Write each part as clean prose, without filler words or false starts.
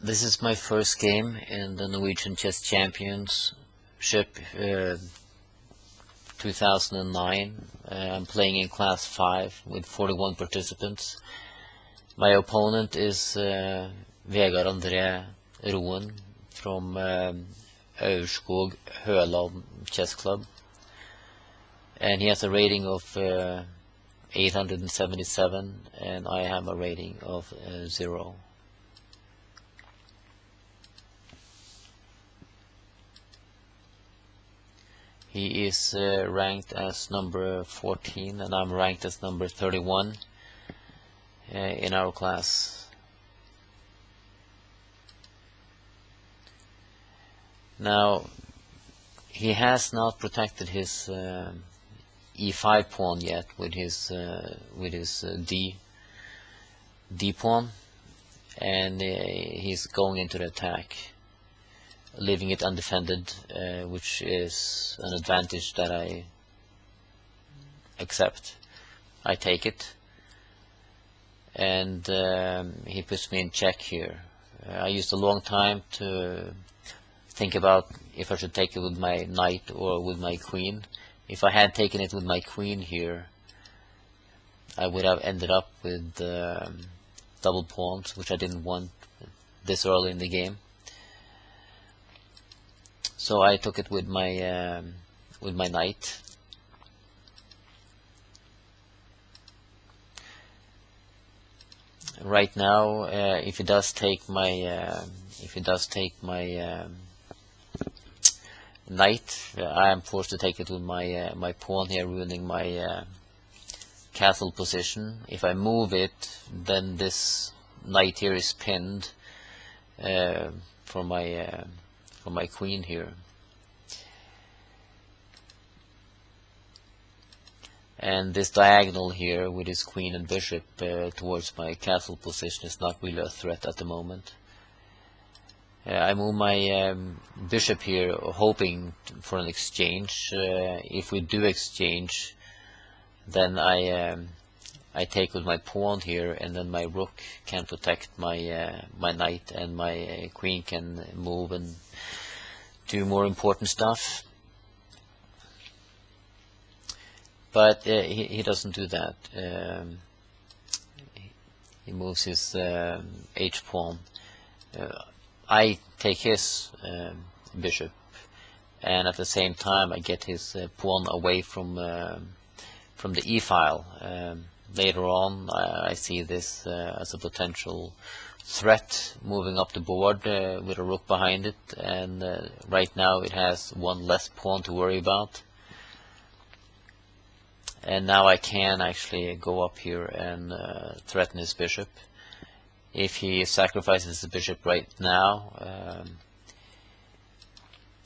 This is my first game in the Norwegian Chess Championship 2009. I'm playing in Class 5 with 41 participants. My opponent is Vegard André Roen from Aurskog Høland Chess Club, and he has a rating of 877 and I have a rating of 0. He is ranked as number 14 and I'm ranked as number 31 in our class. Now, he has not protected his e5 pawn yet with his d pawn, and he's going into the attack, leaving it undefended, which is an advantage that I accept. I take it, and he puts me in check here. I used a long time to think about if I should take it with my knight or with my queen. If I had taken it with my queen here, I would have ended up with double pawns, which I didn't want this early in the game. So I took it with my knight. Right now, if he does take my knight, I am forced to take it with my pawn here, ruining my castle position. If I move it, then this knight here is pinned from my queen here. And this diagonal here with his queen and bishop towards my castle position is not really a threat at the moment. I move my bishop here, hoping for an exchange. If we do exchange, then I take with my pawn here, and then my rook can protect my my knight, and my queen can move and do more important stuff. But he doesn't do that. He moves his h pawn. I take his bishop, and at the same time I get his pawn away from the e-file. Later on, I see this as a potential threat, moving up the board with a rook behind it, and right now it has one less pawn to worry about. And now I can actually go up here and threaten his bishop. If he sacrifices the bishop right now,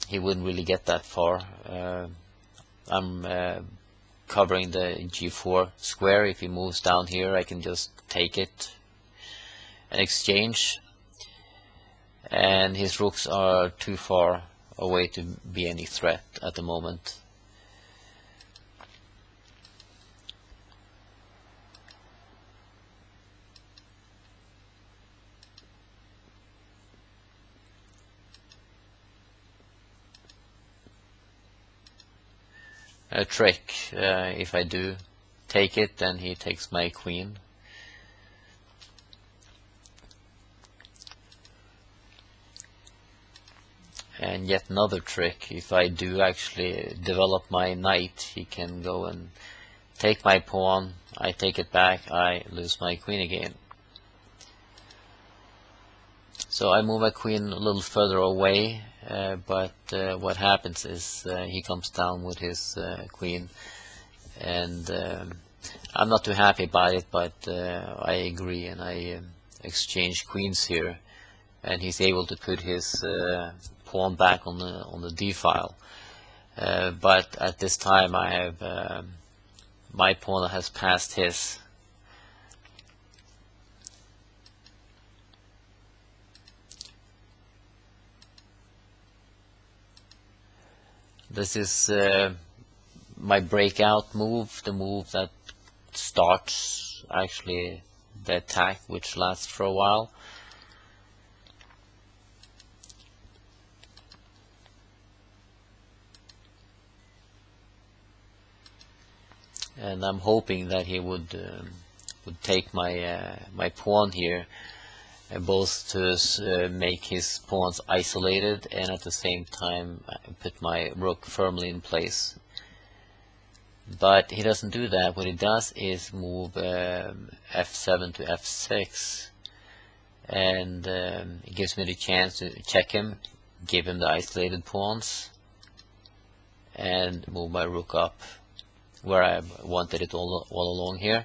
he wouldn't really get that far. I'm covering the g4 square. If he moves down here, I can just take it and exchange. And his rooks are too far away to be any threat at the moment. A trick, if I do take it, then he takes my queen. And yet another trick, if I do actually develop my knight, he can go and take my pawn, I take it back, I lose my queen again. So I move my queen a little further away, but what happens is he comes down with his queen, and I'm not too happy about it, but I agree, and I exchange queens here, and he's able to put his pawn back on the d-file. But at this time I have my pawn has passed his. This is my breakout move, the move that starts actually the attack, which lasts for a while. and I'm hoping that he would take my pawn here, both to make his pawns isolated and at the same time put my rook firmly in place. But he doesn't do that. What he does is move f7 to f6, and it gives me the chance to check him, give him the isolated pawns, and move my rook up where I wanted it all along here.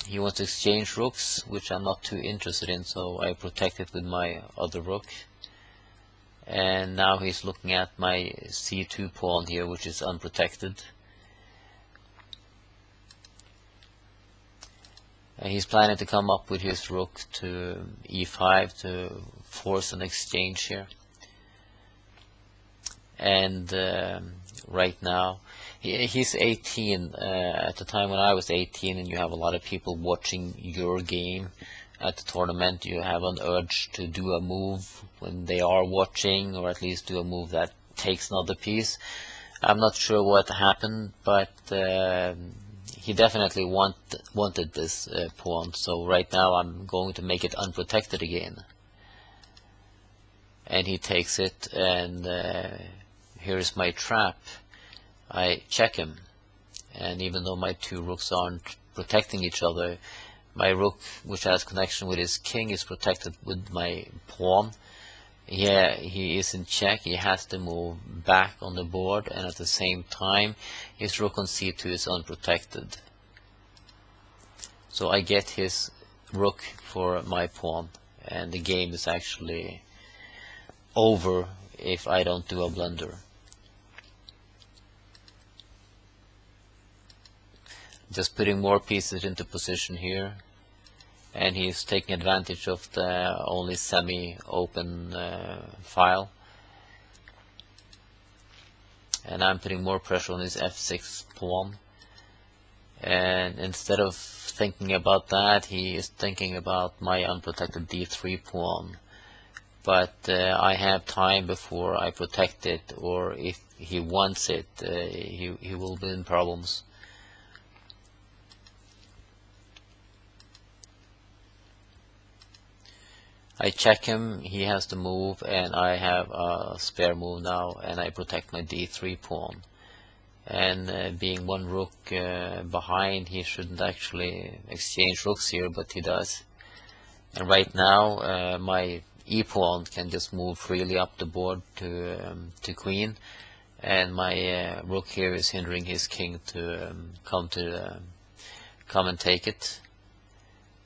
He wants to exchange rooks, which I'm not too interested in, so I protect it with my other rook. And now he's looking at my c2 pawn here, which is unprotected. And he's planning to come up with his rook to e5 to force an exchange here. And right now, he's 18. At the time when I was 18, and you have a lot of people watching your game at the tournament, you have an urge to do a move when they are watching, or at least do a move that takes another piece. I'm not sure what happened, but he definitely wanted this pawn. So right now I'm going to make it unprotected again. And he takes it, and here's my trap. I check him, and even though my two rooks aren't protecting each other, my rook, which has connection with his king, is protected with my pawn. Yeah, he is in check. He has to move back on the board, and at the same time his rook on c2 is unprotected. So I get his rook for my pawn, and the game is actually over if I don't do a blunder. Just putting more pieces into position here, and he's taking advantage of the only semi-open file, and I'm putting more pressure on his f6 pawn. And instead of thinking about that, he is thinking about my unprotected d3 pawn. But I have time before I protect it, or if he wants it, he will be in problems. I check him, he has to move, and I have a spare move now, and I protect my d3 pawn. And being one rook behind, he shouldn't actually exchange rooks here, but he does. And right now my e-pawn can just move freely up the board to queen, and my rook here is hindering his king to come and take it.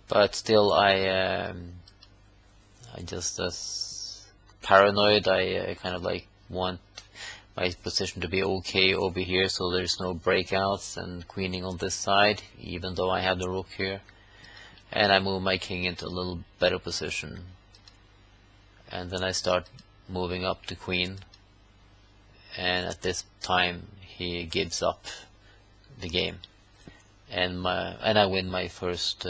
But still, I just as paranoid. I kind of like want my position to be okay over here, so there's no breakouts and queening on this side, even though I have the rook here. And I move my king into a little better position, and then I start moving up to queen, and at this time he gives up the game, and I win my first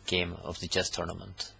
game of the chess tournament.